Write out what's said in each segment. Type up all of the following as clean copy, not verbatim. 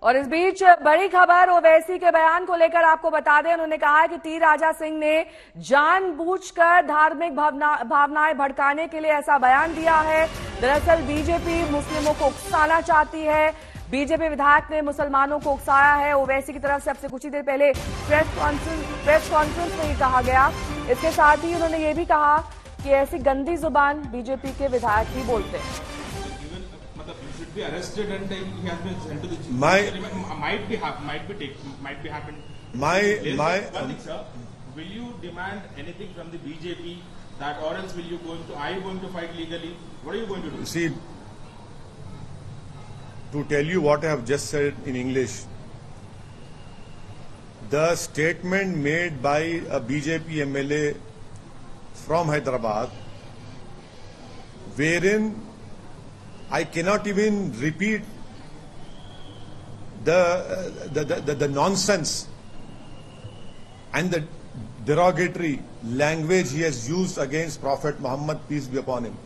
और इस बीच बड़ी खबर ओवैसी के बयान को लेकर आपको बता दें, उन्होंने कहा है कि टी राजा सिंह ने जानबूझकर धार्मिक भावनाएं भड़काने के लिए ऐसा बयान दिया है। दरअसल बीजेपी मुस्लिमों को उकसाना चाहती है। बीजेपी विधायक ने मुसलमानों को उकसाया है। ओवैसी की तरफ से अब से कुछ ही देर पहले प्रेस कॉन्फ्रेंस में ये कहा गया। इसके साथ ही उन्होंने ये भी कहा कि ऐसी गंदी जुबान बीजेपी के विधायक ही बोलते हैं। Be arrested and he has been sent to the jail. Might be happened. One thing, sir. Will you demand anything from the BJP that, or else are you going to fight legally? What are you going to do? See, to tell you what I have just said in English, the statement made by a BJP MLA from Hyderabad, wherein I cannot even repeat the nonsense and the derogatory language he has used against Prophet Muhammad, peace be upon him.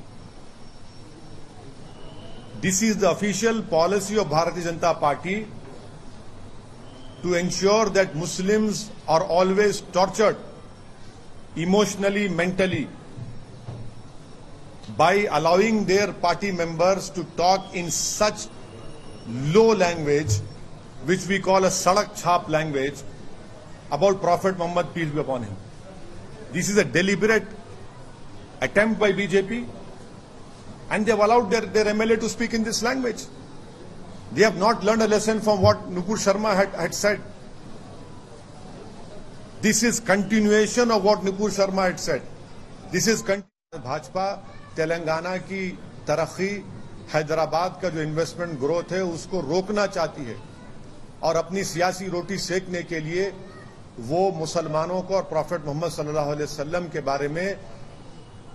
This is the official policy of Bharatiya Janata Party to ensure that Muslims are always tortured emotionally, mentally, by allowing their party members to talk in such low language, which we call a sadak chhap language, about Prophet Muhammad, peace be upon him. This is a deliberate attempt by BJP, and they have allowed their MLA to speak in this language. They have not learned a lesson from what Nupur Sharma had said. This is continuation of what Nupur Sharma had said. This is Bhajpa Telangana की तरक्की, हैदराबाद का जो investment growth है उसको रोकना चाहती है और अपनी सियासी रोटी सेकने के लिए वो मुसलमानों को और प्रॉफेट मोहम्मद सल्लल्लाहु अलैहि वसल्लम के बारे में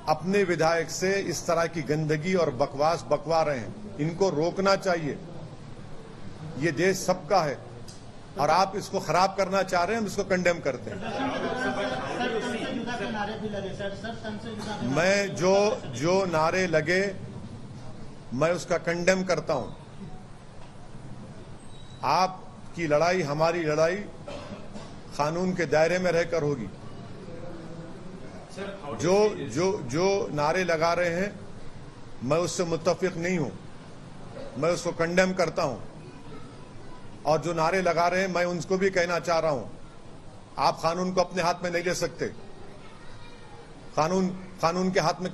अपने विधायक से इस तरह की गंदगी और बकवास बकवा रहे हैं। इनको रोकना चाहिए। ये देश सबका है और आप इसको खराब करना चाह रहे हैं, हम इसको कंडेम करते हैं। मैं जो नारे लगे मैं उसका कंडेम करता हूं। आपकी लड़ाई, हमारी लड़ाई कानून के दायरे में रहकर होगी। जो नारे लगा रहे हैं मैं उससे मुत्तफिक नहीं हूं, मैं उसको कंडेम करता हूं। और जो नारे लगा रहे हैं मैं उनको भी कहना चाह रहा हूं, आप कानून को अपने हाथ में नहीं ले सकते। कानून के हाथ में।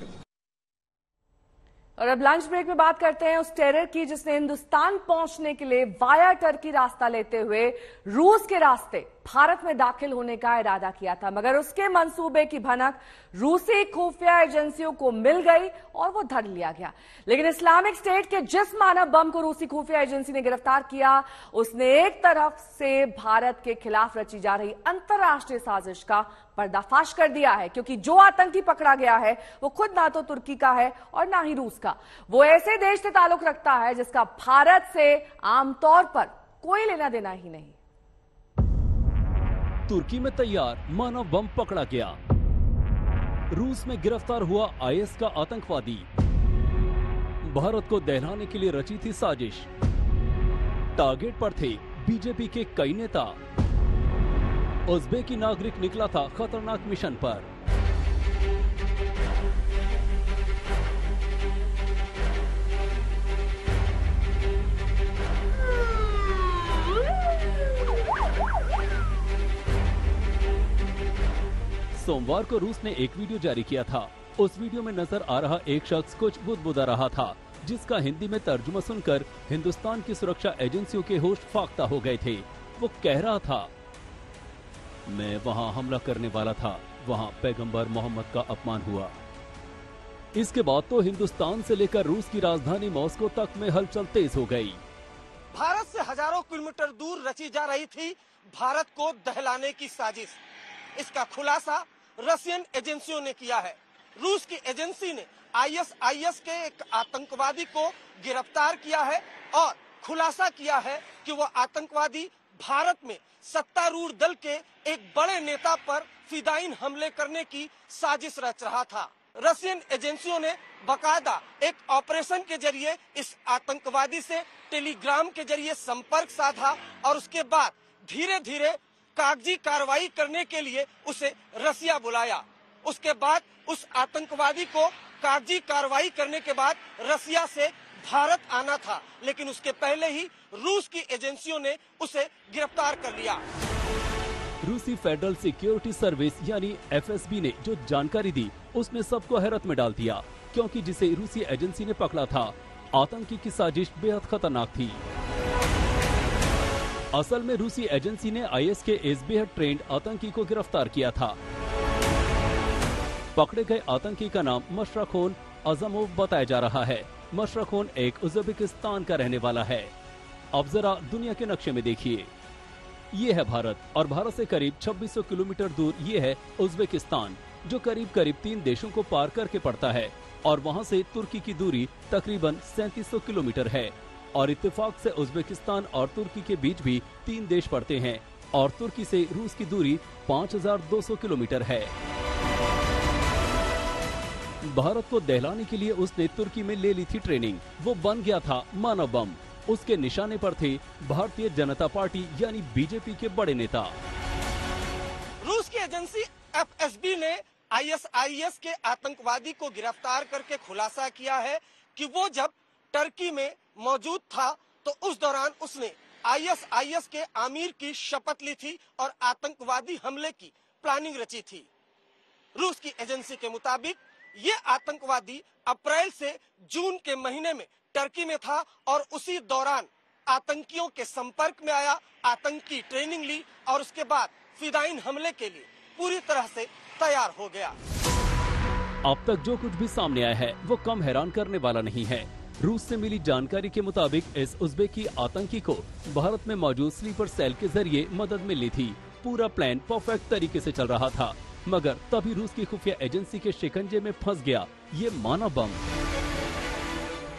और अब लंच ब्रेक में बात करते हैं उस टेरर की जिसने हिंदुस्तान पहुंचने के लिए वाया टर्की रास्ता लेते हुए रूस के रास्ते भारत में दाखिल होने का इरादा किया था, मगर उसके मंसूबे की भनक रूसी खुफिया एजेंसियों को मिल गई और वो धर लिया गया। लेकिन इस्लामिक स्टेट के जिस मानव बम को रूसी खुफिया एजेंसी ने गिरफ्तार किया, उसने एक तरफ से भारत के खिलाफ रची जा रही अंतर्राष्ट्रीय साजिश का पर्दाफाश कर दिया है, क्योंकि जो आतंकी पकड़ा गया है वो खुद ना तो तुर्की का है और ना ही रूस का। वो ऐसे देश से ताल्लुक रखता है जिसका भारत से आमतौर पर कोई लेना देना ही नहीं। तुर्की में तैयार मानव बम पकड़ा गया। रूस में गिरफ्तार हुआ आईएस का आतंकवादी। भारत को दहलाने के लिए रची थी साजिश। टारगेट पर थे बीजेपी के कई नेता। उज़्बेकी नागरिक निकला था खतरनाक मिशन पर। सोमवार को रूस ने एक वीडियो जारी किया था। उस वीडियो में नजर आ रहा एक शख्स कुछ बुदबुदा रहा था, जिसका हिंदी में तर्जुमा सुनकर हिंदुस्तान की सुरक्षा एजेंसियों के होश फाख्ता हो गए थे। वो कह रहा था, मैं वहां हमला करने वाला था, वहां पैगंबर मोहम्मद का अपमान हुआ। इसके बाद तो हिंदुस्तान से लेकर रूस की राजधानी मॉस्को तक में हलचल तेज हो गई। भारत से हजारों किलोमीटर दूर रची जा रही थी भारत को दहलाने की साजिश। इसका खुलासा रशियन एजेंसियों ने किया है। रूस की एजेंसी ने आईएस के एक आतंकवादी को गिरफ्तार किया है और खुलासा किया है कि वह आतंकवादी भारत में सत्तारूढ़ दल के एक बड़े नेता पर फिदायीन हमले करने की साजिश रच रहा था। रशियन एजेंसियों ने बकायदा एक ऑपरेशन के जरिए इस आतंकवादी से टेलीग्राम के जरिए संपर्क साधा और उसके बाद धीरे धीरे कागजी कार्रवाई करने के लिए उसे रसिया बुलाया। उसके बाद उस आतंकवादी को कागजी कार्रवाई करने के बाद रसिया से भारत आना था, लेकिन उसके पहले ही रूस की एजेंसियों ने उसे गिरफ्तार कर लिया। रूसी फेडरल सिक्योरिटी सर्विस यानी FSB ने जो जानकारी दी उसने सबको हैरत में डाल दिया, क्योंकि जिसे रूसी एजेंसी ने पकड़ा था आतंकी की साजिश बेहद खतरनाक थी। असल में रूसी एजेंसी ने IS के इस बेहद ट्रेंड आतंकी को गिरफ्तार किया था। पकड़े गए आतंकी का नाम मशरखोन अजमोव बताया जा रहा है। मशरखोन एक उज़्बेकिस्तान का रहने वाला है। अब जरा दुनिया के नक्शे में देखिए, ये है भारत और भारत से करीब 2600 किलोमीटर दूर ये है उज़्बेकिस्तान, जो करीब 3 देशों को पार करके पड़ता है और वहाँ से तुर्की की दूरी तकरीबन 3700 किलोमीटर है। और इत्तेफाक से उज़्बेकिस्तान और तुर्की के बीच भी 3 देश पड़ते हैं और तुर्की से रूस की दूरी 5200 किलोमीटर है। भारत को दहलाने के लिए उसने तुर्की में ले ली थी ट्रेनिंग। वो बन गया था मानव बम। उसके निशाने पर थे भारतीय जनता पार्टी यानी बीजेपी के बड़े नेता। रूस की एजेंसी FSB ने ISIS के आतंकवादी को गिरफ्तार करके खुलासा किया है कि वो जब टर्की में मौजूद था तो उस दौरान उसने ISIS के आमिर की शपथ ली थी और आतंकवादी हमले की प्लानिंग रची थी। रूस की एजेंसी के मुताबिक ये आतंकवादी अप्रैल से जून के महीने में टर्की में था और उसी दौरान आतंकियों के संपर्क में आया, आतंकी ट्रेनिंग ली और उसके बाद फिदाइन हमले के लिए पूरी तरह से तैयार हो गया। अब तक जो कुछ भी सामने आया है वो कम हैरान करने वाला नहीं है। रूस से मिली जानकारी के मुताबिक इस उज़्बेकी आतंकी को भारत में मौजूद स्लीपर सेल के जरिए मदद मिली थी। पूरा प्लान परफेक्ट तरीके से चल रहा था, मगर तभी रूस की खुफिया एजेंसी के शिकंजे में फंस गया ये मानव बम।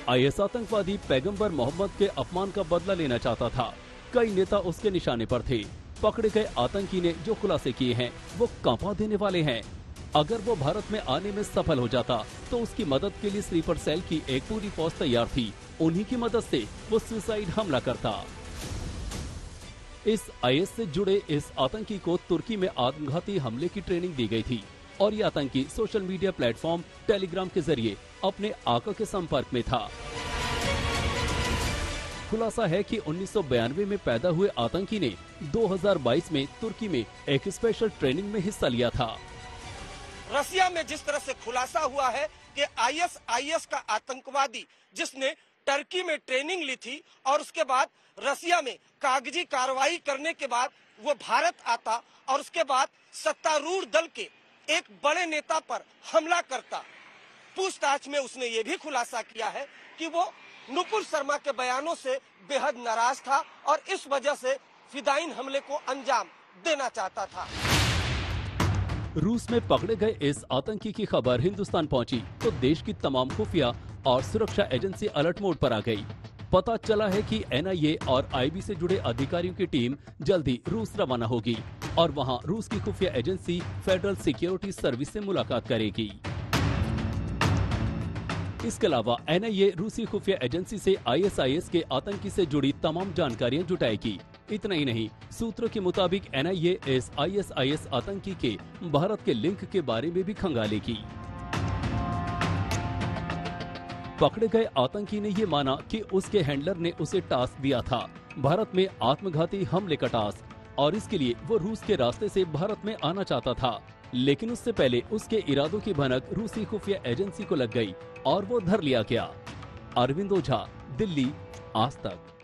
IS आतंकवादी पैगंबर मोहम्मद के अपमान का बदला लेना चाहता था। कई नेता उसके निशाने पर थे। पकड़े गए आतंकी ने जो खुलासे किए हैं वो कांपा देने वाले हैं। अगर वो भारत में आने में सफल हो जाता तो उसकी मदद के लिए स्लीपर सेल की एक पूरी फौज तैयार थी। उन्हीं की मदद से वो सुसाइड हमला करता। इस IS से जुड़े इस आतंकी को तुर्की में आत्मघाती हमले की ट्रेनिंग दी गई थी और ये आतंकी सोशल मीडिया प्लेटफॉर्म टेलीग्राम के जरिए अपने आका के संपर्क में था। खुलासा है कि 1992 में पैदा हुए आतंकी ने 2022 में तुर्की में एक स्पेशल ट्रेनिंग में हिस्सा लिया था। रसिया में जिस तरह से खुलासा हुआ है कि ISIS का आतंकवादी जिसने टर्की में ट्रेनिंग ली थी और उसके बाद रसिया में कागजी कार्रवाई करने के बाद वो भारत आता और उसके बाद सत्तारूढ़ दल के एक बड़े नेता पर हमला करता। पूछताछ में उसने ये भी खुलासा किया है कि वो नुपुर शर्मा के बयानों से बेहद नाराज था और इस वजह से फिदाइन हमले को अंजाम देना चाहता था। रूस में पकड़े गए इस आतंकी की खबर हिंदुस्तान पहुंची तो देश की तमाम खुफिया और सुरक्षा एजेंसी अलर्ट मोड पर आ गई। पता चला है कि NIA और IB से जुड़े अधिकारियों की टीम जल्दी रूस रवाना होगी और वहां रूस की खुफिया एजेंसी फेडरल सिक्योरिटी सर्विस से मुलाकात करेगी। इसके अलावा NIA रूसी खुफिया एजेंसी से ISIS के आतंकी से जुड़ी तमाम जानकारियां जुटाएगी। इतना ही नहीं, सूत्रों के मुताबिक NIA इस ISIS आतंकी के भारत के लिंक के बारे में भी खंगालेगी। पकड़े गए आतंकी ने ये माना कि उसके हैंडलर ने उसे टास्क दिया था, भारत में आत्मघाती हमले का टास्क, और इसके लिए वो रूस के रास्ते से भारत में आना चाहता था। लेकिन उससे पहले उसके इरादों की भनक रूसी खुफिया एजेंसी को लग गई और वो धर लिया गया। अरविंद ओझा, दिल्ली, आज तक।